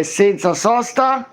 senza sosta?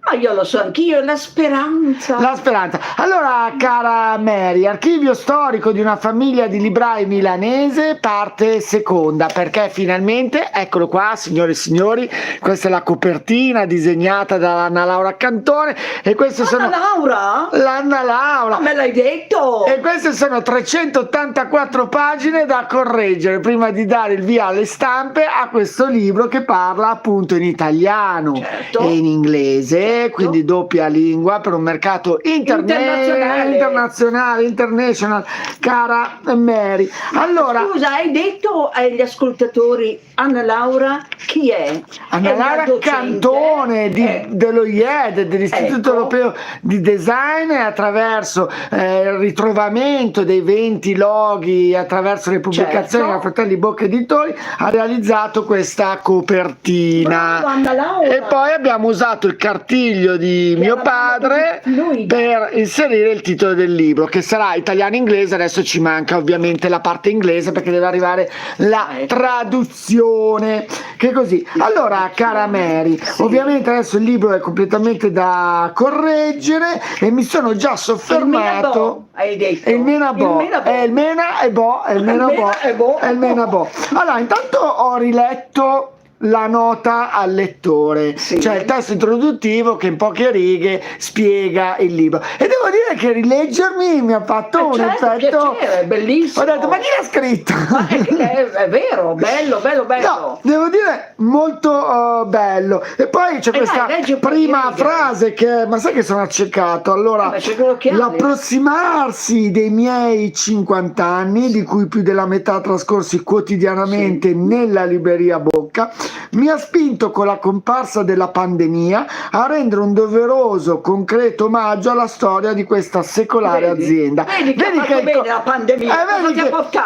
Ma io lo so anch'io, la speranza. La speranza. Allora, cara Mary, archivio storico di una famiglia di librai milanese, parte seconda, perché finalmente, eccolo qua, signore e signori, questa è la copertina disegnata da Anna Laura Cantone e queste sono... Laura? L'Anna Laura! Ma me l'hai detto! E queste sono 384 pagine da correggere prima di dare il via alle stampe a questo libro che parla appunto in italiano e in inglese. Quindi doppia lingua per un mercato international, cara Mary. Allora, scusa, hai detto agli ascoltatori Anna Laura chi è? Anna Laura Cantone dello IED, dell'Istituto Europeo di Design, e attraverso il ritrovamento dei 20 loghi, attraverso le pubblicazioni della Fratelli Bocca Editori, ha realizzato questa copertina. Bravo, Anna Laura. E poi abbiamo usato il cartino di mio padre per inserire il titolo del libro, che sarà italiano-inglese. Adesso ci manca ovviamente la parte inglese perché deve arrivare la traduzione, che così. Allora, cara Mary, ovviamente adesso il libro è completamente da correggere e mi sono già soffermato. Hai detto il Menabo, il Menabo. Allora, intanto ho riletto la nota al lettore, cioè il testo introduttivo che in poche righe spiega il libro, e devo dire che rileggermi mi ha fatto un effetto piacere, bellissimo. Ho detto, ma chi l'ha scritto? È vero, bello. No, devo dire molto bello. E poi c'è questa prima frase che, ma sai che sono accecato? Allora, l'approssimarsi dei miei 50 anni, di cui più della metà trascorsi quotidianamente nella libreria Bocca, mi ha spinto con la comparsa della pandemia a rendere un doveroso, concreto omaggio alla storia di questa secolare azienda. Vedi che la pandemia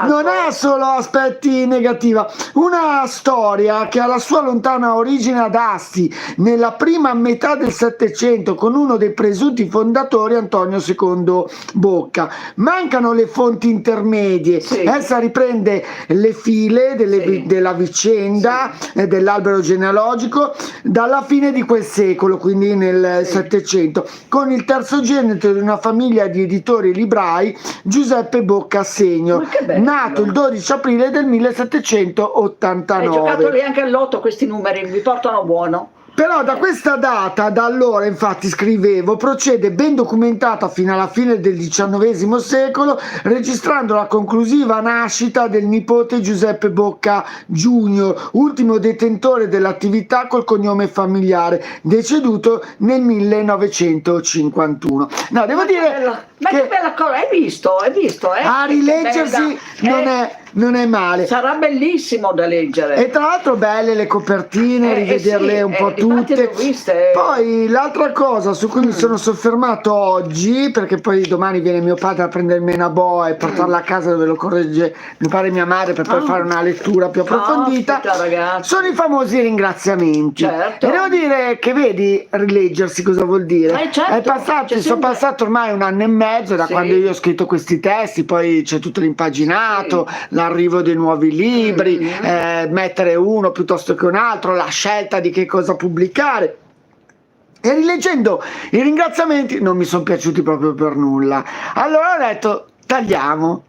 non ha solo aspetti negativi, una storia che ha la sua lontana origine ad Asti, nella prima metà del Settecento, con uno dei presunti fondatori, Antonio II Bocca. Mancano le fonti intermedie, essa riprende le file della vicenda dell'albero genealogico dalla fine di quel secolo, quindi nel Settecento, con il terzogenito di una famiglia di editori librai, Giuseppe Bocca Senior, nato il 12 aprile del 1789. Hai giocato lì anche all'otto, questi numeri mi portano buono. Però da questa data, da allora, infatti scrivevo, procede ben documentata fino alla fine del XIX secolo, registrando la conclusiva nascita del nipote Giuseppe Bocca Junior, ultimo detentore dell'attività col cognome familiare, deceduto nel 1951. No, devo dire che bella cosa, hai visto? A rileggersi non è male. Sarà bellissimo da leggere. E tra l'altro belle le copertine, rivederle un po' tutte. Poi l'altra cosa su cui mi sono soffermato oggi, perché poi domani viene mio padre a prendere il Menabo e portarla a casa dove lo corregge mio padre e mia madre per poi fare una lettura più approfondita, sono i famosi ringraziamenti. E devo dire che vedi, rileggersi cosa vuol dire? Sono passato ormai un anno e mezzo da quando io ho scritto questi testi, poi c'è tutto l'impaginato, l'arrivo dei nuovi libri, mettere uno piuttosto che un altro, la scelta di che cosa pubblicare. E rileggendo i ringraziamenti non mi sono piaciuti proprio per nulla. Allora ho detto, tagliamo,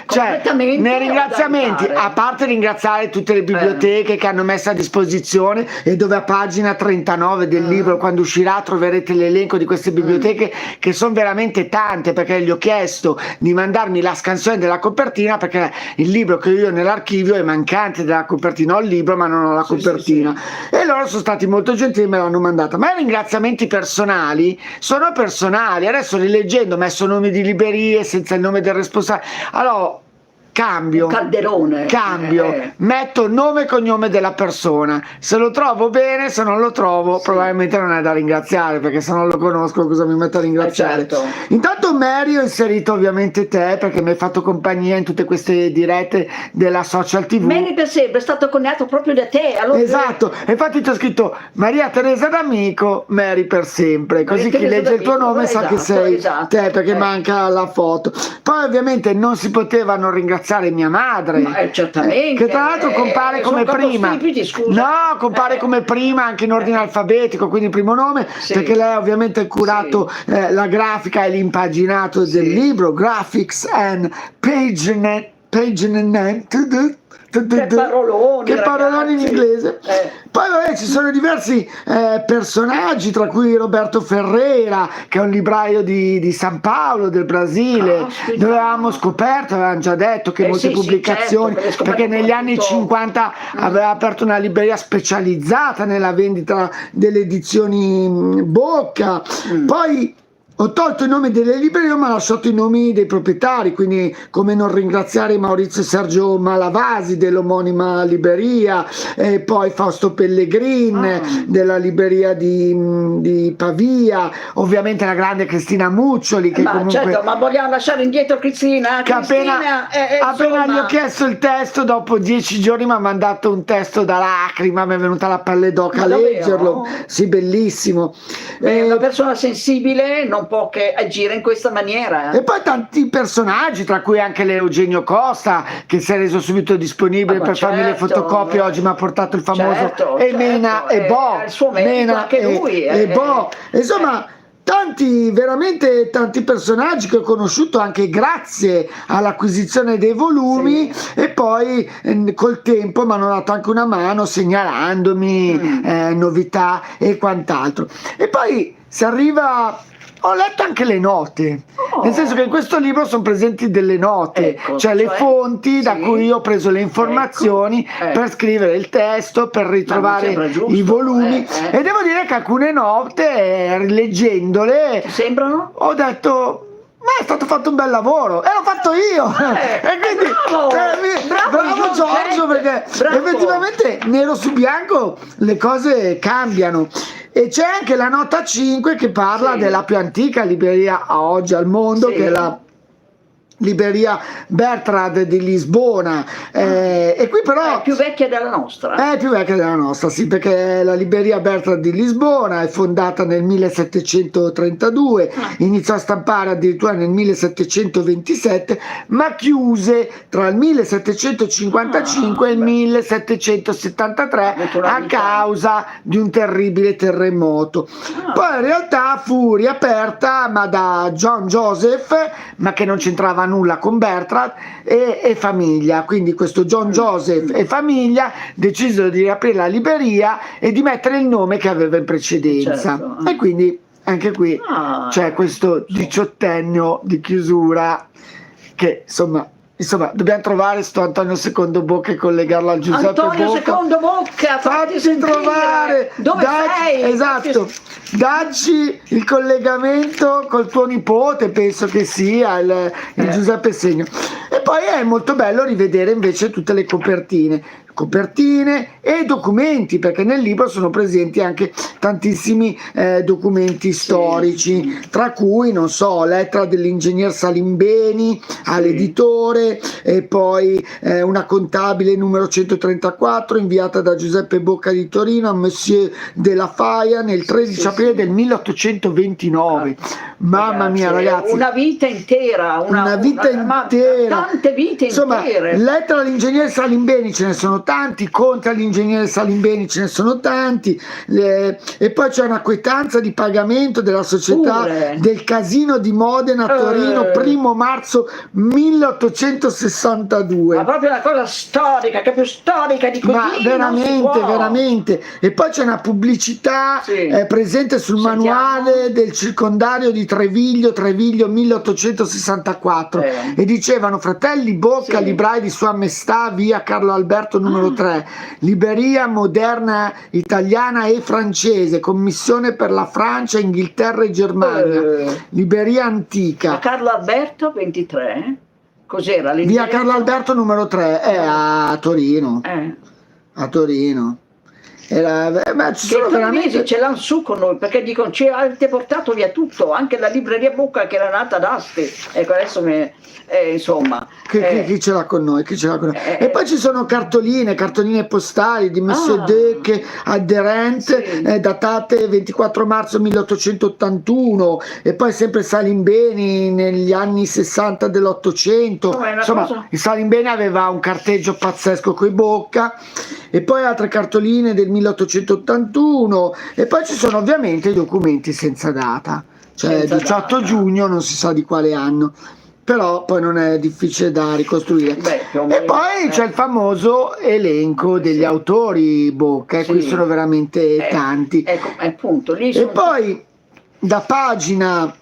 cioè nei ringraziamenti, a parte ringraziare tutte le biblioteche che hanno messo a disposizione, e dove a pagina 39 del libro, quando uscirà, troverete l'elenco di queste biblioteche, che sono veramente tante, perché gli ho chiesto di mandarmi la scansione della copertina, perché il libro che io ho nell'archivio è mancante della copertina, ho il libro ma non ho la copertina, e loro sono stati molto gentili e me l'hanno mandata. Ma i ringraziamenti personali sono personali. Adesso rileggendo ho messo nomi di librerie senza il nome del responsabile. Allora cambio, metto nome e cognome della persona, se lo trovo bene, se non lo trovo probabilmente non è da ringraziare, perché se non lo conosco cosa mi metto a ringraziare. Intanto Mary, ho inserito ovviamente te, perché mi hai fatto compagnia in tutte queste dirette della social TV. Mary per sempre è stato coniato proprio da te, allora... Esatto, infatti ti ho scritto Maria Teresa D'Amico, Mary per sempre, così chi legge il tuo nome sa che sei te, perché manca la foto. Poi ovviamente non si poteva non ringraziare ringraziare mia madre, certamente, che tra l'altro compare come sono prima. capostipiti, scusa. No, compare come prima anche in ordine alfabetico, quindi primo nome, perché lei ovviamente ha curato la grafica e l'impaginato del libro, graphics and pagination. Che paroloni in inglese. Poi vabbè, ci sono diversi personaggi, tra cui Roberto Ferreira, che è un libraio di San Paolo, del Brasile, dove avevamo scoperto, avevamo già detto che molte pubblicazioni, certo, perché negli anni 50 aveva aperto una libreria specializzata nella vendita delle edizioni Bocca. Poi ho tolto i nomi delle librerie, ma ho lasciato i nomi dei proprietari, quindi come non ringraziare Maurizio e Sergio Malavasi dell'omonima libreria, e poi Fausto Pellegrin della libreria di Pavia, ovviamente la grande Cristina Muccioli, che comunque... Certo, ma vogliamo lasciare indietro Cristina? Che appena gli ho chiesto il testo, dopo 10 giorni mi ha mandato un testo da lacrima, mi è venuta la pelle d'oca a leggerlo. Sì, bellissimo. È una persona sensibile, non può che agire in questa maniera. E poi tanti personaggi, tra cui anche Eugenio Costa, che si è reso subito disponibile per farmi le fotocopie. Oggi mi ha portato il famoso Mena e Bo. Il suo merito, anche lui. E Bo. Insomma, veramente tanti personaggi che ho conosciuto anche grazie all'acquisizione dei volumi, e poi col tempo mi hanno dato anche una mano segnalandomi novità e quant'altro. E poi si arriva... Ho letto anche le note, nel senso che in questo libro sono presenti delle note, cioè le fonti da cui io ho preso le informazioni per scrivere il testo, per ritrovare i volumi, e devo dire che alcune note, rileggendole, sembrano? Ho detto... Ma è stato fatto un bel lavoro, e l'ho fatto io, e quindi bravo Giorgio, perché effettivamente nero su bianco le cose cambiano. E c'è anche la nota 5 che parla della più antica libreria a oggi al mondo, che è la libreria Bertrand di Lisbona, e qui però è più vecchia della nostra. È più vecchia della nostra, sì, perché la libreria Bertrand di Lisbona è fondata nel 1732, iniziò a stampare addirittura nel 1727, ma chiuse tra il 1755 e il 1773 a causa di un terribile terremoto. Poi in realtà fu riaperta, ma da John Joseph, ma che non c'entrava nulla con Bertrand, e famiglia. Quindi questo John Joseph e famiglia decisero di riaprire la libreria e di mettere il nome che aveva in precedenza, e quindi anche qui c'è questo 18ennio di chiusura che insomma dobbiamo trovare sto Antonio II Bocca e collegarlo al Giuseppe Antonio Bocca. II Bocca, fatti trovare, dove sei? Esatto, dacci il collegamento col tuo nipote, penso che sia il Giuseppe Segno. E poi è molto bello rivedere invece tutte le copertine e documenti, perché nel libro sono presenti anche tantissimi documenti storici, tra cui, non so, lettera dell'ingegner Salimbeni all'editore, e poi una contabile numero 134 inviata da Giuseppe Bocca di Torino a Monsieur della Faia nel 13 aprile del 1829. Mamma mia, ragazzi, una vita intera, una vita intera, tante vite intere. Lettera all'ingegnere Salimbeni ce ne sono tanti, contro l'ingegnere Salimbeni ce ne sono tanti, e poi c'è una quietanza di pagamento della società del Casino di Modena a Torino 1 marzo 1862. Ma proprio una cosa storica, che più storica di così. Ma veramente. E poi c'è una pubblicità presente sul manuale del circondario di Treviglio 1864, e dicevano: fratelli Bocca, librai di Sua Maestà, via Carlo Alberto numero 3, libreria moderna italiana e francese, commissione per la Francia, Inghilterra e Germania, libreria antica. A Carlo Alberto 23? Cos'era? Via Carlo Alberto numero 3, a Torino. A Torino. Ma ci Che sono il Torinese veramente... ce l'hanno su con noi, perché dicono ci avete portato via tutto, anche la libreria Bocca che era nata ad Asti. Ecco, adesso insomma. Chi ce l'ha con noi? Chi ce l'ha con noi? E poi ci sono cartoline postali di Monsieur Ah, Deck aderente, sì. datate 24 marzo 1881, e poi sempre Salimbeni negli anni 60 dell'Ottocento. Insomma, è una Insomma, cosa... il Salimbeni aveva un carteggio pazzesco coi Bocca, e poi altre cartoline del 1881, e poi ci sono ovviamente i documenti senza data, cioè Senza 18 data. giugno non si sa di quale anno, però poi non è difficile da ricostruire. Beh, più o E meno, poi c'è il famoso elenco degli sì. autori Bocca, e Sì. qui sono veramente tanti. Ecco, appunto, lì E sono... poi da pagina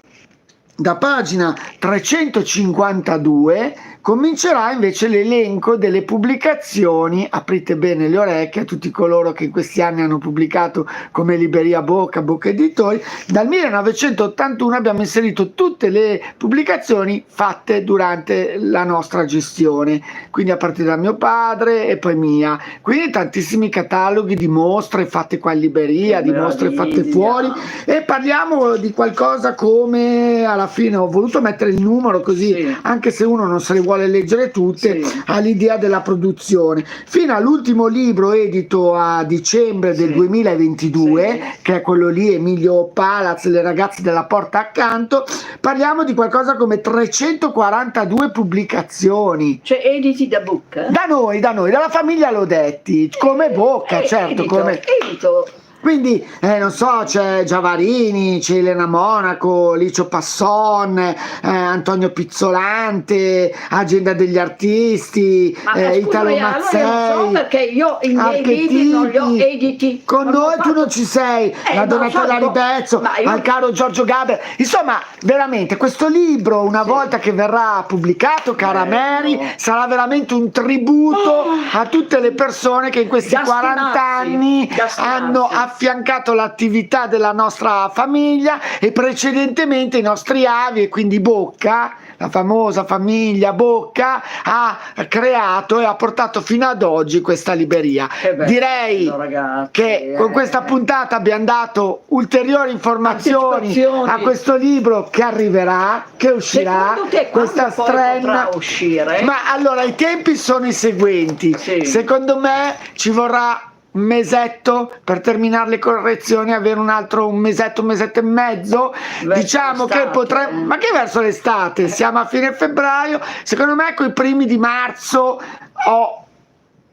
352 comincerà invece l'elenco delle pubblicazioni. Aprite bene le orecchie a tutti coloro che in questi anni hanno pubblicato come Libreria Bocca, Bocca Editori. Dal 1981 abbiamo inserito tutte le pubblicazioni fatte durante la nostra gestione, quindi a partire da mio padre e poi mia, quindi tantissimi cataloghi di mostre fatte qua in libreria, di mostre fatte fuori, e parliamo di qualcosa come, alla fine ho voluto mettere il numero così, Sì. anche se uno non se le vuole leggere tutte, Sì. ha l'idea della produzione, fino all'ultimo libro edito a dicembre del Sì. 2022, Sì. che è quello lì, Emilio Palaz, Le ragazze della porta accanto. Parliamo di qualcosa come 342 pubblicazioni. Cioè, editi da Bocca? Da noi, dalla famiglia Lodetti, come Bocca, certo, Edito, come... edito. Quindi, non so, c'è Giavarini, c'è Elena Monaco, Licio Passon, Antonio Pizzolante, Agenda degli Artisti, Ma Italo scusa, Mazzei, allora non so perché io i miei Archetipi. libri non li ho editi. Con Non ho noi tu fatto- non ci sei, la non lo so, Donatella Ribezzo, ma io- al caro Giorgio Gaber. Insomma, veramente, questo libro, una volta che verrà pubblicato, cara Mary, sarà veramente un tributo a tutte le persone che in questi Da 40 stimarsi, anni da stimarsi. hanno affiancato l'attività della nostra famiglia, e precedentemente i nostri avi, e quindi Bocca, la famosa famiglia Bocca, ha creato e ha portato fino ad oggi questa libreria. Che bello, Direi ragazzi, che con questa puntata abbiamo dato ulteriori informazioni Anticipazioni. a questo libro che arriverà, che uscirà, Secondo te questa quando poi strenna. potrà uscire? Ma allora i tempi sono i seguenti. Sì. Secondo me ci vorrà un mesetto per terminare le correzioni, avere un mesetto e mezzo. Verso Diciamo che l'estate. potremmo, ma che verso l'estate? Siamo a fine febbraio, secondo me coi primi di marzo ho,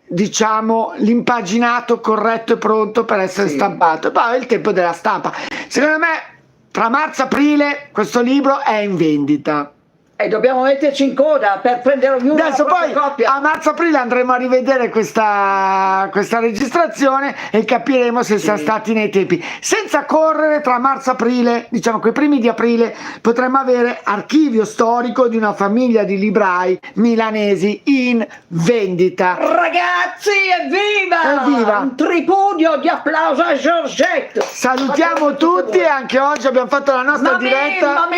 diciamo, l'impaginato corretto e pronto per essere stampato, e poi è il tempo della stampa. Secondo me tra marzo e aprile questo libro è in vendita. E dobbiamo metterci in coda per prendere ognuno Adesso la propria poi coppia. a marzo-aprile andremo a rivedere questa registrazione e capiremo se siamo stati nei tempi. Senza correre, tra marzo-aprile, diciamo quei primi di aprile, potremmo avere archivio storico di una famiglia di librai milanesi in vendita. Ragazzi, evviva! Evviva! Un tripudio di applauso a Giorgetto. Salutiamo tutti, e anche oggi abbiamo fatto la nostra diretta.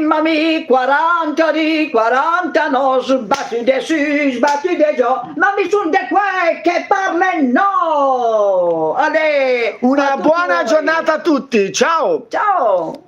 Mamma 40 di 40 no, sbattite sì, sbattite già, ma mi sono de quei che parla no! Ale, Una a tutti buona voi. giornata a tutti, ciao! Ciao!